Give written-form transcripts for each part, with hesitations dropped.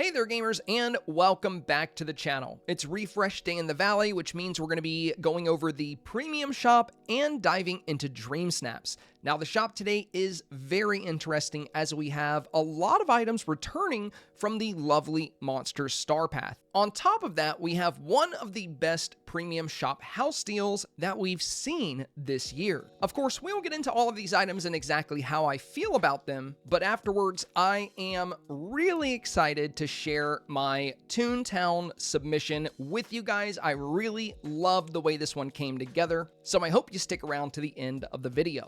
Hey there gamers, and welcome back to the channel. It's refresh day in the valley, which means we're going to be going over the premium shop and diving into Dreamsnaps. Now the shop today is very interesting as we have a lot of items returning from the lovely monster STARPATH. On top of that, we have one of the best premium shop house deals that we've seen this year. Of course, we'll get into all of these items and exactly how I feel about them, but afterwards I am really excited to share my Toon Town submission with you guys. I really love the way this one came together, so I hope you stick around to the end of the video.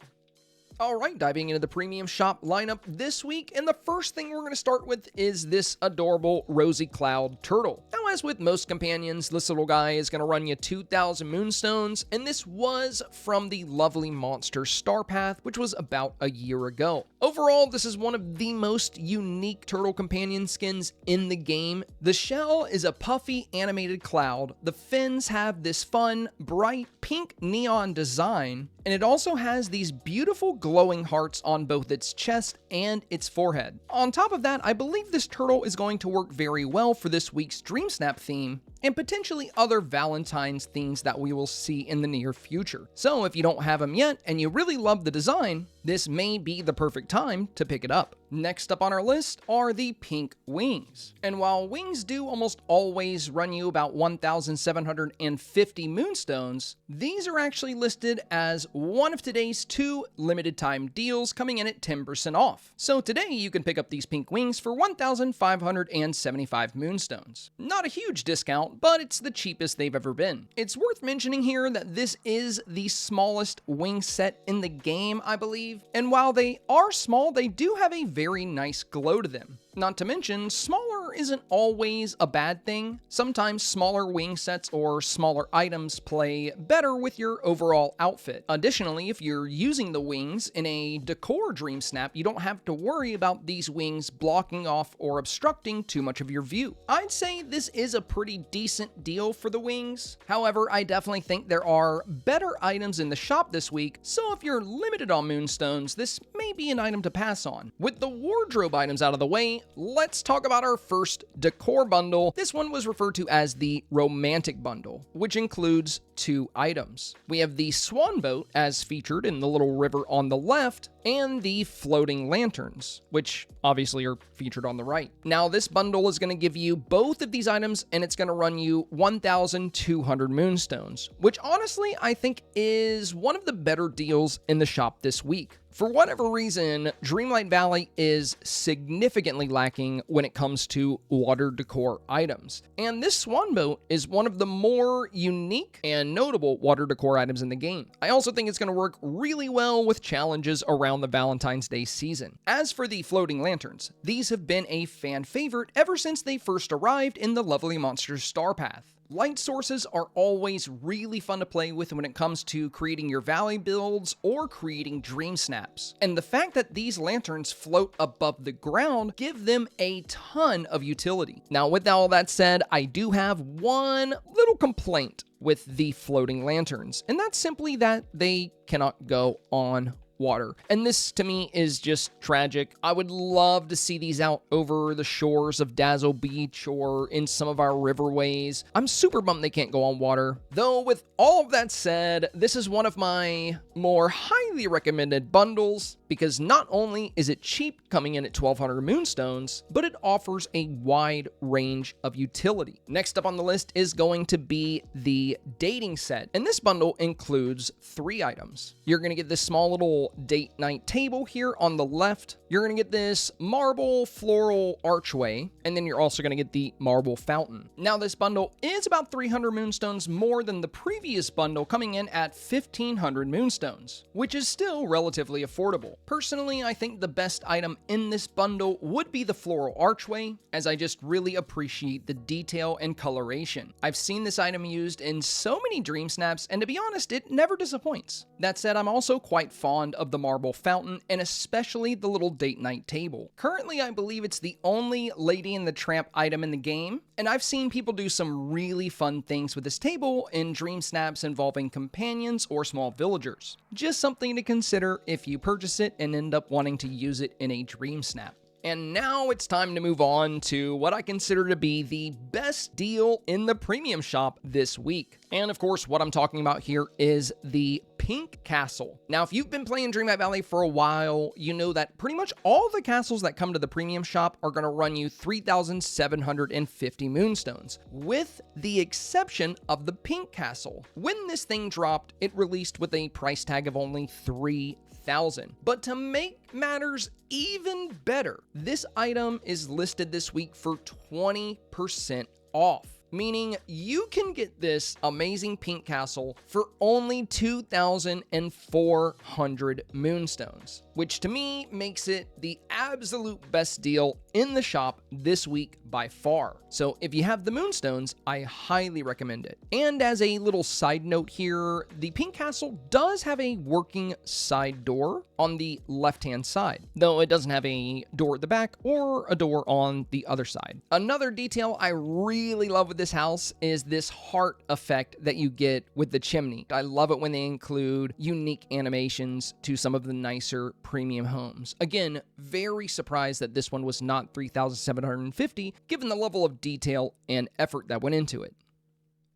Alright, diving into the premium shop lineup this week, and the first thing we're going to start with is this adorable Rosy Cloud turtle. Now, as with most companions, this little guy is going to run you 2,000 moonstones, and this was from the lovely monster STARPATH, which was about a year ago. Overall, this is one of the most unique turtle companion skins in the game. The shell is a puffy animated cloud, the fins have this fun, bright pink neon design, and it also has these beautiful glowing hearts on both its chest and its forehead. On top of that, I believe this turtle is going to work very well for this week's Dreamsnap theme, and potentially other Valentine's themes that we will see in the near future. So if you don't have them yet and you really love the design, this may be the perfect time to pick it up. Next up on our list are the pink wings. And while wings do almost always run you about 1,750 moonstones, these are actually listed as one of today's 2 limited time deals coming in at 10% off. So today you can pick up these pink wings for 1,575 moonstones. Not a huge discount, but it's the cheapest they've ever been. It's worth mentioning here that this is the smallest wing set in the game, I believe, and while they are small, they do have a very nice glow to them. Not to mention, smaller isn't always a bad thing. Sometimes smaller wing sets or smaller items play better with your overall outfit. Additionally, if you're using the wings in a Decor Dreamsnap, you don't have to worry about these wings blocking off or obstructing too much of your view. I'd say this is a pretty decent deal for the wings. However, I definitely think there are better items in the shop this week, so if you're limited on moonstones, this may be an item to pass on. With the wardrobe items out of the way, let's talk about our first Decor bundle. This one was referred to as the Romantic Bundle, which includes 2 items. We have the Swan Boat, as featured in the little river on the left, and the floating lanterns, which obviously are featured on the right. Now, this bundle is going to give you both of these items, and it's going to run you 1,200 moonstones, which honestly I think is one of the better deals in the shop this week. For whatever reason, Dreamlight Valley is significantly lacking when it comes to water decor items, and this Swan Boat is one of the more unique and notable water decor items in the game. I also think it's going to work really well with challenges around the Valentine's Day season. As for the floating lanterns, these have been a fan favorite ever since they first arrived in the lovely monster STARPATH. Light sources are always really fun to play with when it comes to creating your valley builds or creating dream snaps. And the fact that these lanterns float above the ground give them a ton of utility. Now, with all that said, I do have one little complaint with the floating lanterns, and that's simply that they cannot go on water. And this to me is just tragic. I would love to see these out over the shores of Dazzle Beach or in some of our riverways. I'm super bummed they can't go on water. Though with all of that said, this is one of my more highly recommended bundles because not only is it cheap coming in at 1,200 moonstones, but it offers a wide range of utility. Next up on the list is going to be the dating set. And this bundle includes 3 items. You're going to get this small little date night table here on the left. You're going to get this marble floral archway, and then you're also going to get the marble fountain. Now, this bundle is about 300 moonstones more than the previous bundle, coming in at 1,500 moonstones, which is still relatively affordable. Personally, I think the best item in this bundle would be the floral archway, as I just really appreciate the detail and coloration. I've seen this item used in so many dream snaps, and to be honest, it never disappoints. That said, I'm also quite fond of the marble fountain, and especially the little date night table. Currently, I believe it's the only Lady and the Tramp item in the game, and I've seen people do some really fun things with this table in dream snaps involving companions or small villagers. Just something to consider if you purchase it and end up wanting to use it in a dream snap. And now it's time to move on to what I consider to be the best deal in the premium shop this week. And of course, what I'm talking about here is the Pink Castle. Now, if you've been playing Dreamlight Valley for a while, you know that pretty much all the castles that come to the premium shop are going to run you 3,750 moonstones, with the exception of the Pink Castle. When this thing dropped, it released with a price tag of only 3,000. But to make matters even better, this item is listed this week for 20% off. Meaning you can get this amazing Pink Castle for only 2,400 moonstones, which to me makes it the absolute best deal in the shop this week by far. So if you have the moonstones, I highly recommend it. And as a little side note here, the Pink Castle does have a working side door on the left-hand side, though it doesn't have a door at the back or a door on the other side. Another detail I really love with this house is this heart effect that you get with the chimney. I love it when they include unique animations to some of the nicer premium homes. Again, very surprised that this one was not 3,750, given the level of detail and effort that went into it.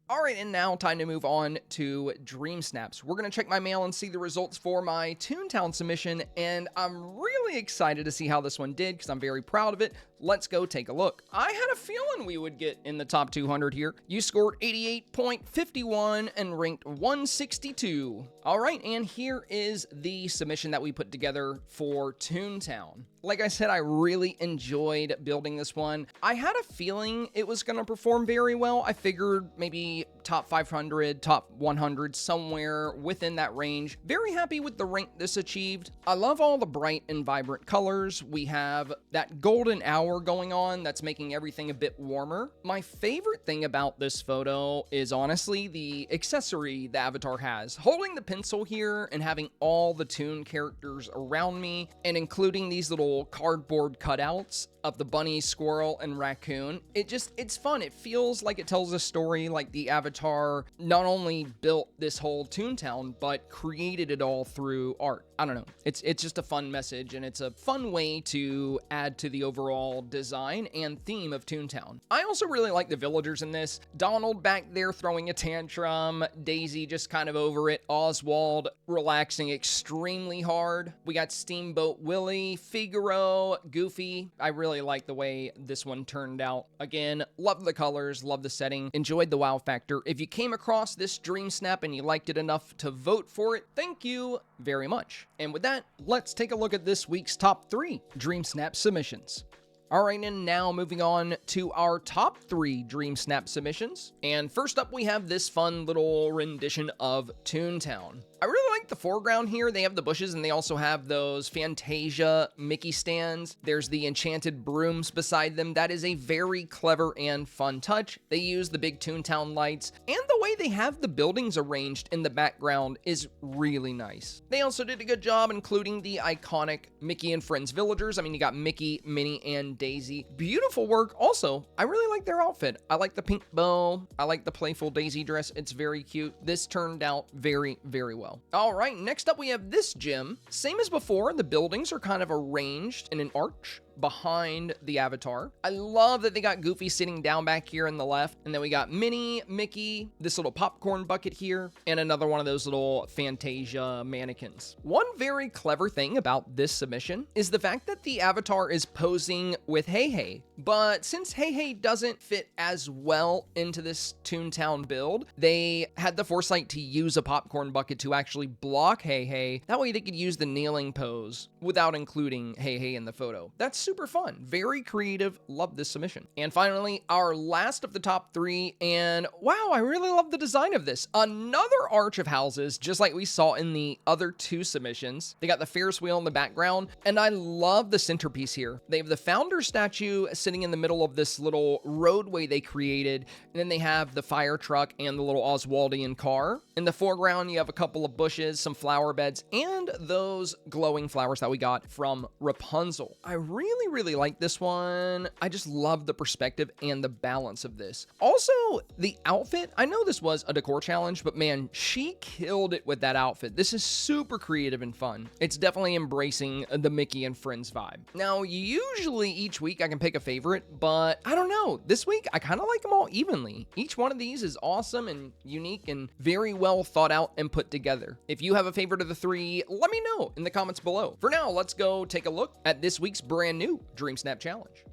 All right, and now time to move on to Dreamsnaps. We're going to check my mail and see the results for my Toon Town submission, and I'm really excited to see how this one did because I'm very proud of it. Let's go take a look. I had a feeling we would get in the top 200 here. You scored 88.51 and ranked 162. All right, and here is the submission that we put together for Toon Town. Like I said, I really enjoyed building this one. I had a feeling it was going to perform very well. I figured maybe top 500, top 100, somewhere within that range. Very happy with the rank this achieved. I love all the bright and vibrant colors. We have that golden hour going on that's making everything a bit warmer. My favorite thing about this photo is honestly the accessory the avatar has. Holding the pencil here and having all the Toon characters around me and including these little cardboard cutouts of the bunny, squirrel, and raccoon. It's fun. It feels like it tells a story, like the avatar not only built this whole Toon Town, but created it all through art. I don't know. It's just a fun message, and it's a fun way to add to the overall design and theme of Toon Town. I also really like the villagers in this. Donald back there throwing a tantrum, Daisy just kind of over it, Oswald relaxing extremely hard. We got Steamboat Willie, Figaro, Goofy. I really like the way this one turned out. Again, love the colors, love the setting, enjoyed the wow factor. If you came across this Dreamsnap and you liked it enough to vote for it, thank you very much. And with that, let's take a look at this week's top 3 Dreamsnap submissions. All right, and now moving on to our top 3 Dreamsnap submissions. And first up, we have this fun little rendition of Toon Town. I really like the foreground here. They have the bushes and they also have those Fantasia Mickey stands. There's the enchanted brooms beside them. That is a very clever and fun touch. They use the big Toon Town lights, and the way they have the buildings arranged in the background is really nice. They also did a good job including the iconic Mickey and Friends villagers. I mean, you got Mickey, Minnie, and Daisy. Beautiful work. Also, I really like their outfit. I like the pink bow. I like the playful Daisy dress. It's very cute. This turned out very, very well. All right, next up we have this gym. Same as before, the buildings are kind of arranged in an arch behind the avatar. I love that they got Goofy sitting down back here in the left, and then we got Minnie, Mickey, this little popcorn bucket here, and another one of those little Fantasia mannequins. One very clever thing about this submission is the fact that the avatar is posing with Hey Hey, but since Hey Hey doesn't fit as well into this Toon Town build, they had the foresight to use a popcorn bucket to actually block Hey Hey. That way they could use the kneeling pose without including Hey Hey in the photo. That's super fun, very creative. Love this submission. And finally, our last of the top 3, and wow, I really love the design of this. Another arch of houses, just like we saw in the other 2 submissions. They got the Ferris wheel in the background, and I love the centerpiece here. They have the founder statue sitting in the middle of this little roadway they created, and then they have the fire truck and the little Oswaldian car. In the foreground, you have a couple of bushes, some flower beds, and those glowing flowers that we got from Rapunzel. I really really like this one. I just love the perspective and the balance of this. Also, the outfit, I know this was a decor challenge, but man, she killed it with that outfit. This is super creative and fun. It's definitely embracing the Mickey and Friends vibe. Now, usually each week I can pick a favorite, but I don't know. This week, I kind of like them all evenly. Each one of these is awesome and unique and very well thought out and put together. If you have a favorite of the three, let me know in the comments below. For now, let's go take a look at this week's brand new Dreamsnap challenge.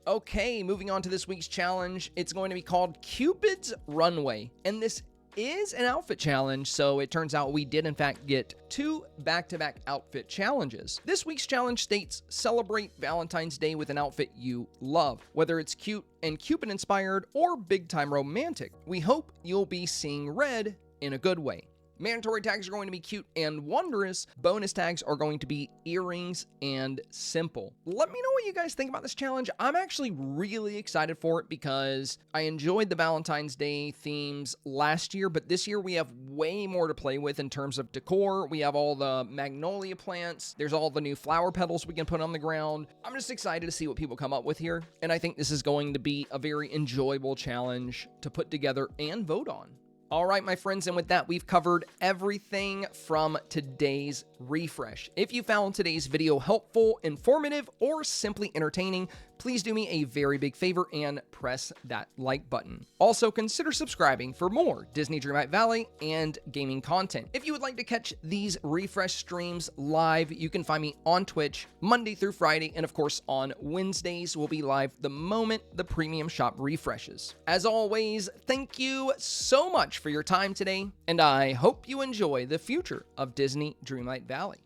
Okay, moving on to this week's challenge. It's going to be called Cupid's Runway, and this is an outfit challenge, so it turns out we did in fact get 2 back-to-back outfit challenges. This week's challenge states, celebrate Valentine's Day with an outfit you love, whether it's cute and Cupid inspired or big time romantic. We hope you'll be seeing red in a good way. Mandatory tags are going to be cute and wondrous. Bonus tags are going to be earrings and simple. Let me know what you guys think about this challenge. I'm actually really excited for it because I enjoyed the Valentine's Day themes last year, but this year we have way more to play with in terms of decor. We have all the magnolia plants. There's all the new flower petals we can put on the ground. I'm just excited to see what people come up with here, and I think this is going to be a very enjoyable challenge to put together and vote on. All right, my friends, and with that, we've covered everything from today's refresh. If you found today's video helpful, informative, or simply entertaining, please do me a very big favor and press that like button. Also, consider subscribing for more Disney Dreamlight Valley and gaming content. If you would like to catch these refresh streams live, you can find me on Twitch Monday through Friday, and of course on Wednesdays we'll be live the moment the premium shop refreshes. As always, thank you so much for your time today, and I hope you enjoy the future of Disney Dreamlight Valley.